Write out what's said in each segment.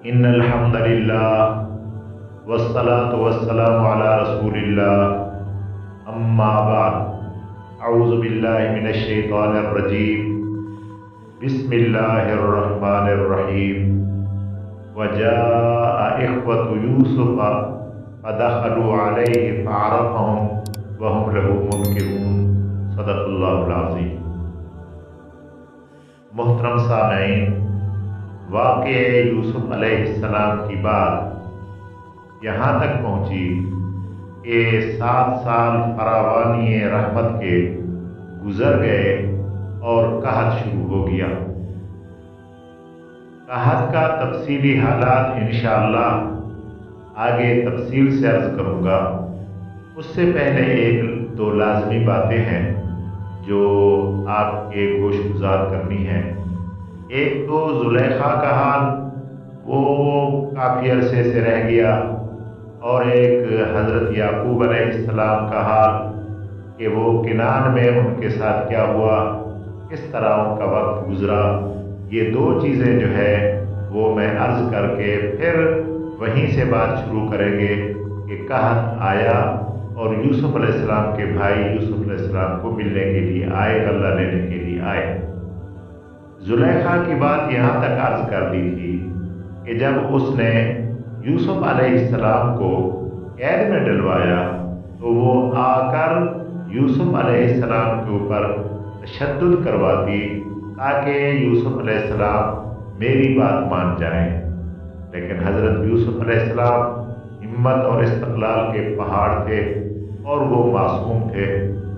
इन्नल हम्दुलिल्लाह वस्सलातु वस्सलामु अला रसूलिल्लाह अम्मा बाद अऊज़ु बिल्लाहि मिनश शैतानिर रजीम बिस्मिल्लाहिर रहमानिर रहीम वजाअ इख्वतु यूसुफ फदखलू अलैहि फअरफ़हुम वहुम लहू मुनकिरून। सदक़ल्लाहुल अज़ीम। मुहतरम सामईन, वाक़े यूसुफ अलैहिस्सलाम की बात यहाँ तक पहुँची कि 7 साल फरावानी रहमत के गुज़र गए और कहत शुरू हो गया। कहत का तफसीली हालात इंशाअल्लाह आगे तफसील से अर्ज़ करूँगा। उससे पहले एक दो लाज़मी बातें हैं जो आपके गोशगुजार करनी है। एक तो ज़ुलेखा का हाल, वो काफ़ी अरसे से रह गया, और एक हज़रत याकूब अलैहिस्सलाम का हाल कि वो किनान में उनके साथ क्या हुआ, किस तरह उनका वक्त गुज़रा। ये दो चीज़ें जो है वो मैं अर्ज़ करके फिर वहीं से बात शुरू करेंगे कि कहत आया और यूसुफ अलैहिस्सलाम के भाई यूसुफ अलैहिस्सलाम को मिलने के लिए आए, गल्ला लेने के लिए आए। ज़ुलेखा की बात यहाँ तक अर्ज़ कर दी थी कि जब उसने यूसुफ अलैहिस्सलाम को कैद में डलवाया तो वो आकर यूसुफ अलैहिस्सलाम के ऊपर तशद्दुद करवाती ताकि यूसुफ अलैहिस्सलाम मेरी बात मान जाए। लेकिन हज़रत यूसुफ अलैहिस्सलाम हिम्मत और इस्तक़लाल के पहाड़ थे और वो मासूम थे,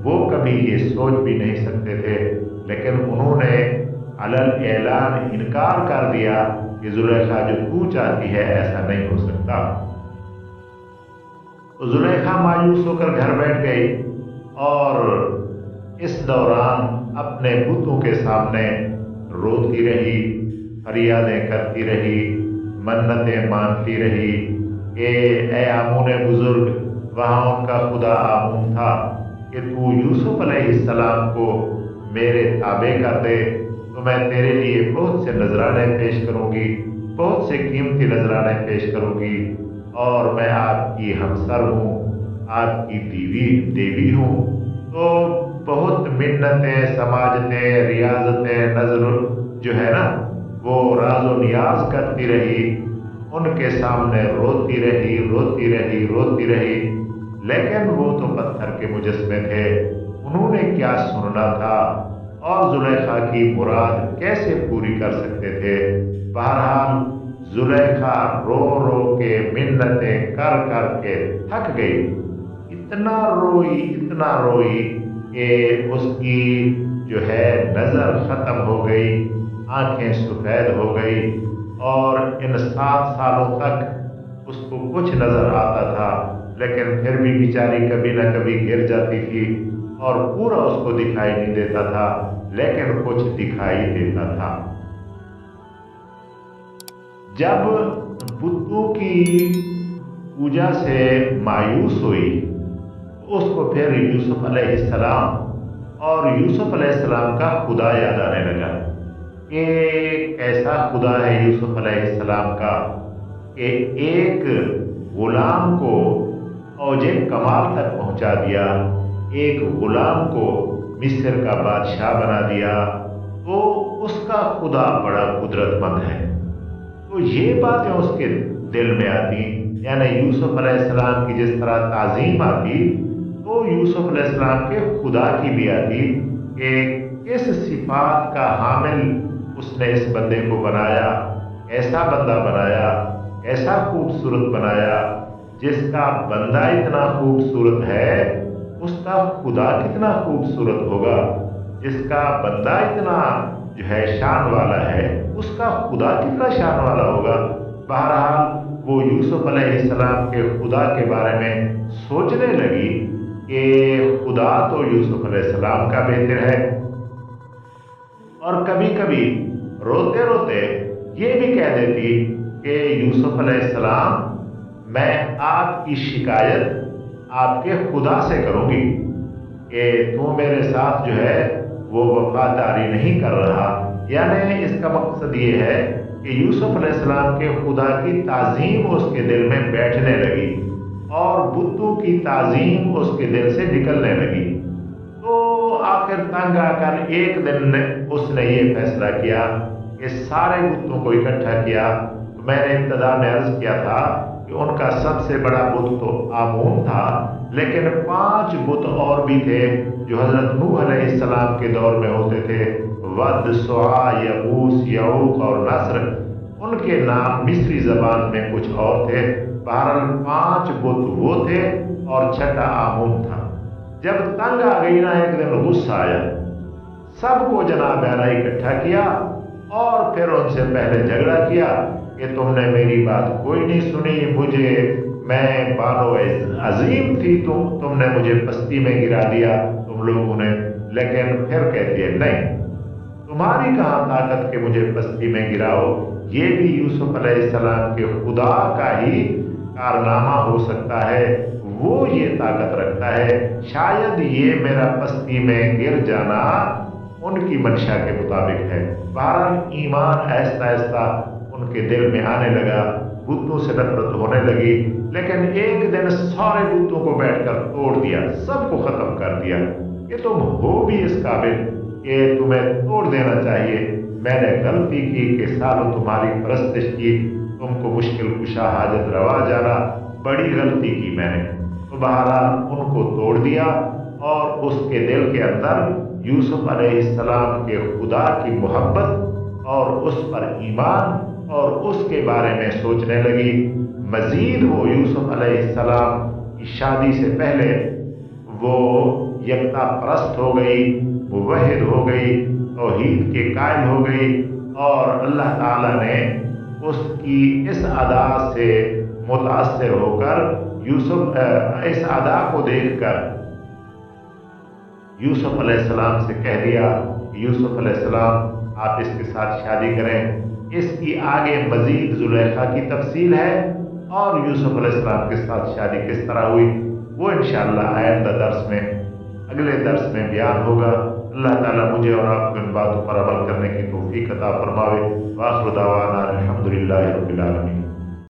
वो कभी ये सोच भी नहीं सकते थे। लेकिन उन्होंने अलल ऐलान इनकार कर दिया कि ज़ुलेखा जो तू चाहती है ऐसा नहीं हो सकता। तो ज़ुलेखा मायूस होकर घर बैठ गई और इस दौरान अपने बुतों के सामने रोती रही, फरियादें करती रही, मन्नतें मानती रही कि ए आमून बुजुर्ग, वहाँ उनका खुदा आमून था कि तू यूसुफ अलैहिस्सलाम को मेरे ताबे कर दे तो मैं तेरे लिए बहुत से नजराने पेश करूँगी, बहुत से कीमती नजराने पेश करूँगी, और मैं आपकी हमसर हूँ, आपकी देवी हूँ। तो बहुत मिन्नतें, समाजतें, रियाजतें, नजर जो है ना वो राज़ो नियाज करती रही, उनके सामने रोती रही, रोती रही, रोती रही। लेकिन वो तो पत्थर के मुजस्मे थे, उन्होंने क्या सुनना था और ज़ुलेखा की मुराद कैसे पूरी कर सकते थे। बहरहाल ज़ुलेखा रो रो के मिन्नतें कर कर के थक गई। इतना रोई कि उसकी जो है नज़र ख़त्म हो गई, आंखें सफ़ेद हो गई, और इन 7 सालों तक उसको कुछ नज़र आता था, लेकिन फिर भी बेचारी कभी न कभी गिर जाती थी और पूरा उसको दिखाई नहीं देता था, लेकिन कुछ दिखाई देता था। जब बुतों की पूजा से मायूस हुई तो उसको फिर यूसुफ अलैहिस्सलाम और यूसुफ अलैहिस्सलाम का खुदा याद आने लगा कि कैसा खुदा है यूसुफ अलैहिस्सलाम का कि एक गुलाम को औजे कमाल तक पहुंचा दिया, एक गुलाम को मिस्र का बादशाह बना दिया, तो उसका खुदा बड़ा कुदरतमंद है। तो ये बातें उसके दिल में आती, यानी यूसुफ अलैहिस्सलाम की जिस तरह ताज़ीम आती तो यूसुफ अलैहिस्सलाम के खुदा की भी आती कि किस सिफात का हामिल उसने इस बंदे को बनाया, ऐसा बंदा बनाया, ऐसा खूबसूरत बनाया। जिसका बंदा इतना खूबसूरत है उसका खुदा कितना खूबसूरत होगा, जिसका बंदा इतना जो है शान वाला है उसका खुदा कितना शान वाला होगा। बहरहाल वो यूसुफ अलैहिस्सलाम के खुदा के बारे में सोचने लगी कि खुदा तो यूसुफ अलैहिस्सलाम का बेहतर है। और कभी कभी रोते रोते ये भी कह देती कि यूसुफ अलैहिस्सलाम, मैं आपकी शिकायत आपके खुदा से करूंगी कि तू मेरे साथ जो है वो वफादारी नहीं कर रहा। यानी इसका मकसद ये है कि यूसुफ अलैहिस्सलाम के खुदा की ताज़ीम उसके दिल में बैठने लगी और बुतों की ताज़ीम उसके दिल से निकलने लगी। तो आखिर तंग आकर एक दिन उसने ये फैसला किया कि सारे बुतों को इकट्ठा किया। तो मैंने इब्तदा में अर्ज किया था कि उनका सबसे बड़ा बुत तो आमून था, लेकिन 5 बुत और भी थे जो हजरत नूह अलैहिस्सलाम के दौर में होते थे। वद, सुआ, यगूस, यऊक और नस्र, उनके नाम मिस्री जबान में कुछ और थे। बहरहाल 5 बुत वो थे और छठा आमून था। जब तंग आ गई ना, एक दिन गुस्सा आया, सबको जनाब आला इकट्ठा किया और फिर उनसे पहले झगड़ा किया कि तुमने मेरी बात कोई नहीं सुनी, मैं बानो अजीम थी, तुमने मुझे पस्ती में गिरा दिया तुम लोगों ने। लेकिन फिर कहती है नहीं, तुम्हारी कहाँ ताकत के मुझे पस्ती में गिराओ, ये भी यूसुफ अलैहिस्सलाम के खुदा का ही कारनामा हो सकता है, वो ये ताकत रखता है। शायद ये मेरा पस्ती में गिर जाना उनकी मंशा के मुताबिक है। बहरहाल ईमान ऐसा ऐसा उनके दिल में आने लगा, बुतों से नफरत होने लगी। लेकिन एक दिन सारे बुतों को बैठकर तोड़ दिया, सबको खत्म कर दिया कि तुम हो भी इस काबिल कि तुम्हें तोड़ देना चाहिए। मैंने गलती की कि सालों तुम्हारी परस्तिश की, तुमको मुश्किल कुशा हाजत रवा जाना, बड़ी गलती की मैंने। तो बहरहाल उनको तोड़ दिया और उसके दिल के अंदर यूसुफ अलैहिस्सलाम के खुदा की मोहब्बत और उस पर ईमान और उसके बारे में सोचने लगी। मजीद वो यूसुफ अलैहिस्सलाम की शादी से पहले वो यकता परस्त हो गई, मुवहिद हो गई, तौहीद के कायल हो गई और अल्लाह ताला ने उसकी इस अदा से मुतासिर होकर इस अदा को देखकर यूसुफ अलैहिस्सलाम से कह दिया कि यूसुफ अलैहिस्सलाम आप इसके साथ शादी करें। इसकी आगे मजीद जुलेखा की तफसील है और यूसुफ अलैहिस्सलाम के साथ शादी किस तरह हुई वो इंशाअल्लाह आइंदा दर्स में, अगले दर्स में बयान होगा। अल्लाह ताला मुझे और आपको इन बातों पर अमल करने की तौफीक अता फरमावे। वाखिर दावाना अल्हम्दुलिल्लाहि रब्बिल आलमीन।